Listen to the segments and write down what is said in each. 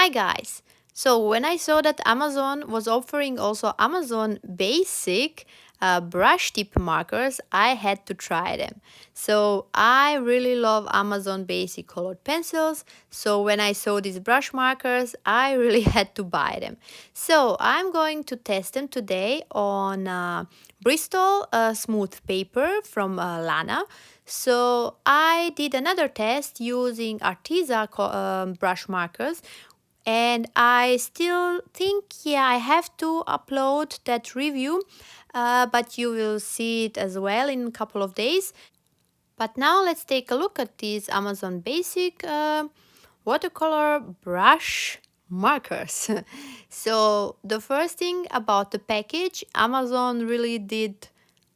Hi guys! So when I saw that Amazon was offering also Amazon basic brush tip markers, I had to try them. So I really love Amazon basic colored pencils. So when I saw these brush markers, I really had to buy them. So I'm going to test them today on Bristol smooth paper from Lana. So I did another test using Arteza brush markers, and I still think, yeah, I have to upload that review, but you will see it as well in a couple of days. But now let's take a look at these Amazon basic watercolor brush markers. So the first thing about the package, Amazon really did,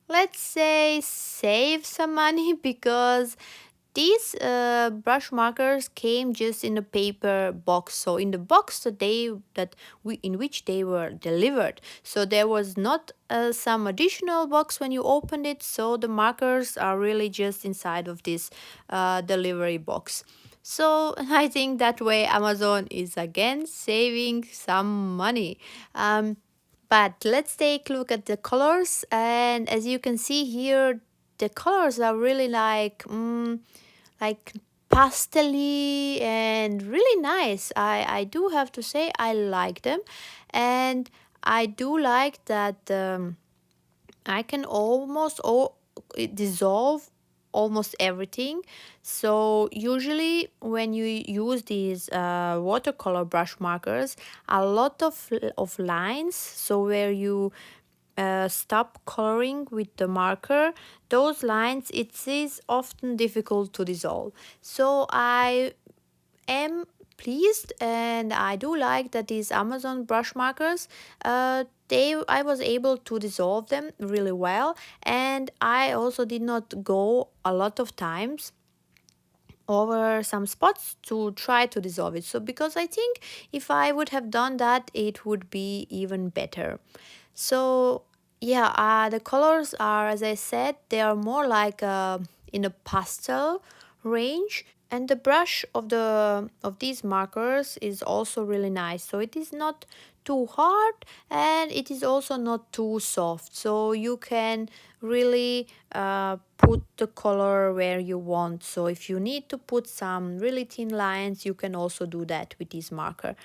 let's say, save some money because these brush markers came just in a paper box, so in the box in which they were delivered. So there was not some additional box when you opened it, so the markers are really just inside of this delivery box. So I think that way Amazon is again saving some money. But let's take a look at the colors, and as you can see here, the colors are really like pastely and really nice. I do have to say I like them, and I do like that I can almost dissolve almost everything. So usually when you use these watercolor brush markers, a lot of lines, so where you stop coloring with the marker, those lines, it is often difficult to dissolve. So I am pleased, and I do like that these Amazon brush markers, I was able to dissolve them really well, and I also did not go a lot of times over some spots to try to dissolve it. So because I think if I would have done that, it would be even better. So yeah, the colors are, as I said, they are more like in a pastel range, and the brush of these markers is also really nice. So it is not too hard, and it is also not too soft, so you can really put the color where you want. So if you need to put some really thin lines, you can also do that with this marker.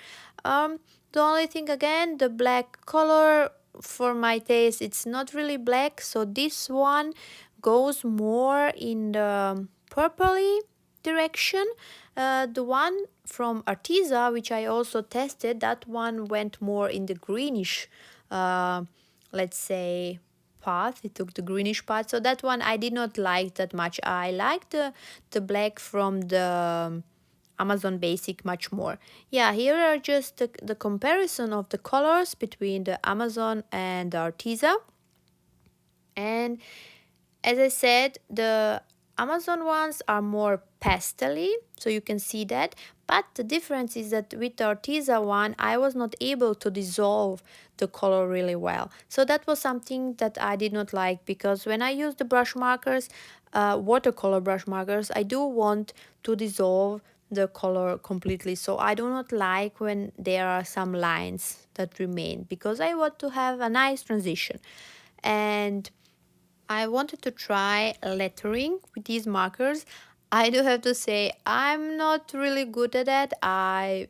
The only thing, again, the black color, for my taste, it's not really black, so this one goes more in the purpley direction. The one from Arteza, which I also tested, that one went more in the greenish, let's say, path. It took the greenish path, so that one I did not like that much. I liked the black from the Amazon Basic much more. Yeah, here are just the comparison of the colors between the Amazon and the Arteza. And as I said, the Amazon ones are more pastely, so you can see that. But the difference is that with the Arteza one, I was not able to dissolve the color really well. So that was something that I did not like, because when I use the brush markers, watercolor brush markers, I do want to dissolve the color completely. So I do not like when there are some lines that remain, because I want to have a nice transition. And I wanted to try lettering with these markers. I do have to say I'm not really good at that. I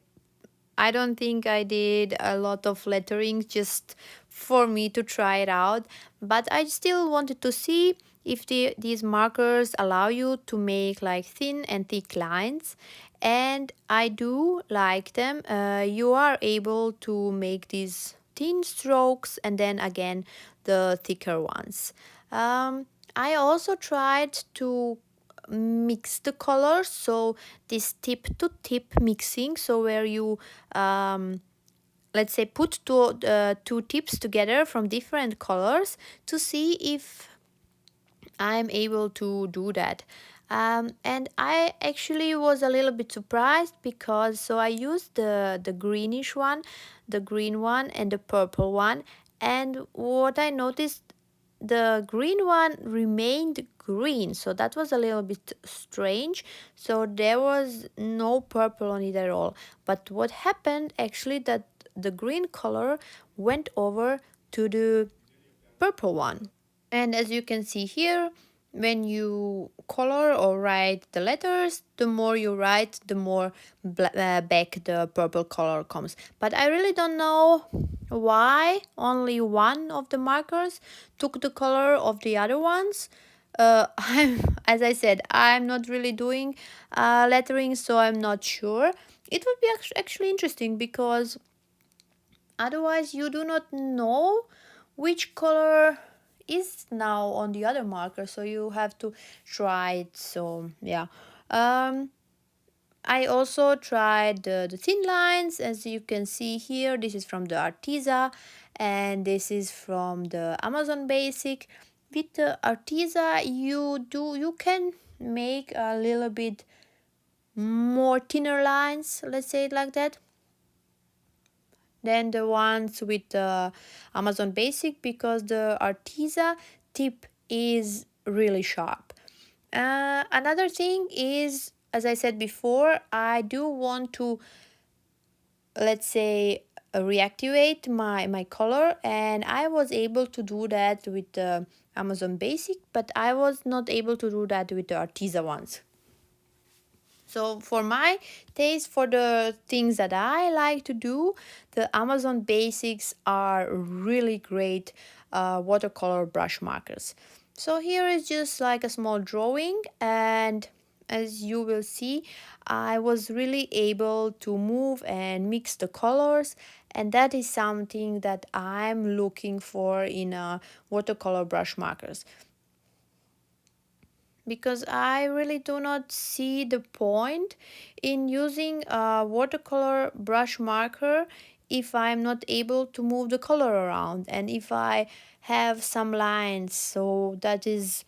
don't think I did a lot of lettering just for me to try it out, but I still wanted to see if these markers allow you to make like thin and thick lines, and I do like them. You are able to make these thin strokes and then again the thicker ones. I also tried to mix the colors, so this tip to tip mixing, so where you let's say put two tips together from different colors to see if I'm able to do that. And I actually was a little bit surprised, because so I used the greenish one, the green one, and the purple one, and what I noticed, the green one remained green, so that was a little bit strange. So there was no purple on it at all. But what happened actually, that the green color went over to the purple one. And as you can see here, when you color or write the letters, the more you write, the more back the purple color comes. But I really don't know why only one of the markers took the color of the other ones. As I said, I'm not really doing lettering, so I'm not sure. It would be actually interesting, because otherwise you do not know which color is now on the other marker, so you have to try it. So yeah, um I also tried the thin lines. As you can see here, this is from the Arteza and this is from the Amazon Basic. With the Arteza, you can make a little bit more thinner lines, let's say it like that, than the ones with the Amazon Basic, because the Arteza tip is really sharp. Another thing is, as I said before, I do want to, let's say, reactivate my color, and I was able to do that with the Amazon Basic, but I was not able to do that with the Arteza ones. So for my taste, for the things that I like to do, the Amazon Basics are really great watercolor brush markers. So here is just like a small drawing, and as you will see, I was really able to move and mix the colors, and that is something that I'm looking for in watercolor brush markers, because I really do not see the point in using a watercolor brush marker if I'm not able to move the color around, and if I have some lines. So that is,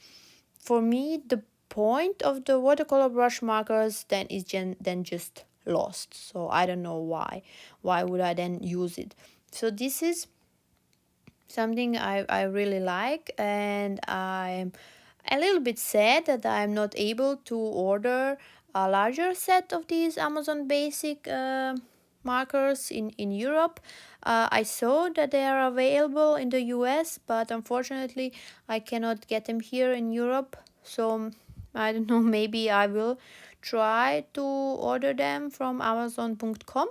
for me, the point of the watercolor brush markers then is then just lost. So I don't know why would I then use it. So this is something I really like, and I'm a little bit sad that I'm not able to order a larger set of these Amazon Basic markers in Europe. I saw that they are available in the US, but unfortunately I cannot get them here in Europe. So I don't know, maybe I will try to order them from Amazon.com.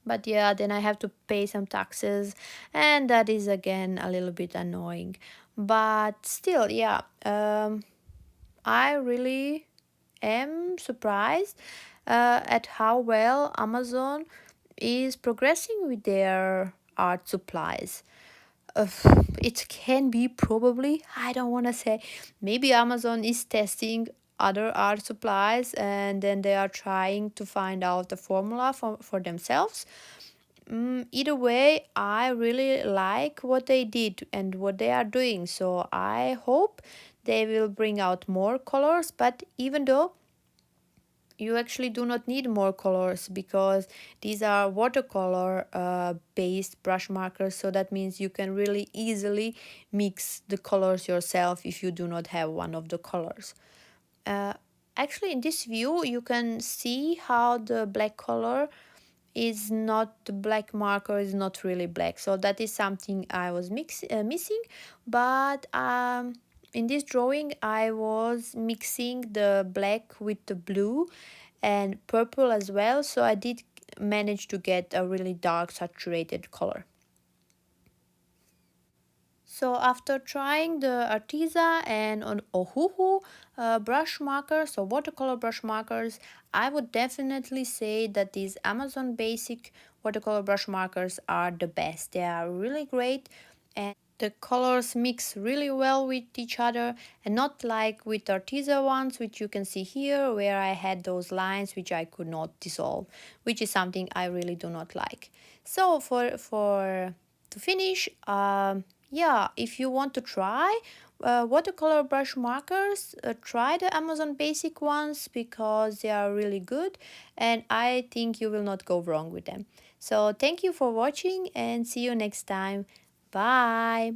But yeah, then I have to pay some taxes, and that is again a little bit annoying. But still, yeah, I really am surprised at how well Amazon is progressing with their art supplies. uh, it can be, probably, I don't want to say, maybe Amazon is testing other art supplies, and then they are trying to find out the formula for themselves. Either way, I really like what they did and what they are doing, so I hope they will bring out more colors. But even though, you actually do not need more colors, because these are watercolor based brush markers, so that means you can really easily mix the colors yourself if you do not have one of the colors. uh, Actually, in this view you can see how the black color is not, the black marker is not really black, so that is something I was missing. But in this drawing I was mixing the black with the blue and purple as well, so I did manage to get a really dark saturated color. So after trying the Arteza and on Ohuhu brush markers, so watercolor brush markers, I would definitely say that these Amazon Basic watercolor brush markers are the best. They are really great, and the colors mix really well with each other, and not like with Arteza ones, which you can see here, where I had those lines which I could not dissolve, which is something I really do not like. So for to finish, yeah, if you want to try watercolor brush markers, try the Amazon Basic ones, because they are really good, and I think you will not go wrong with them. So thank you for watching, and see you next time. Bye.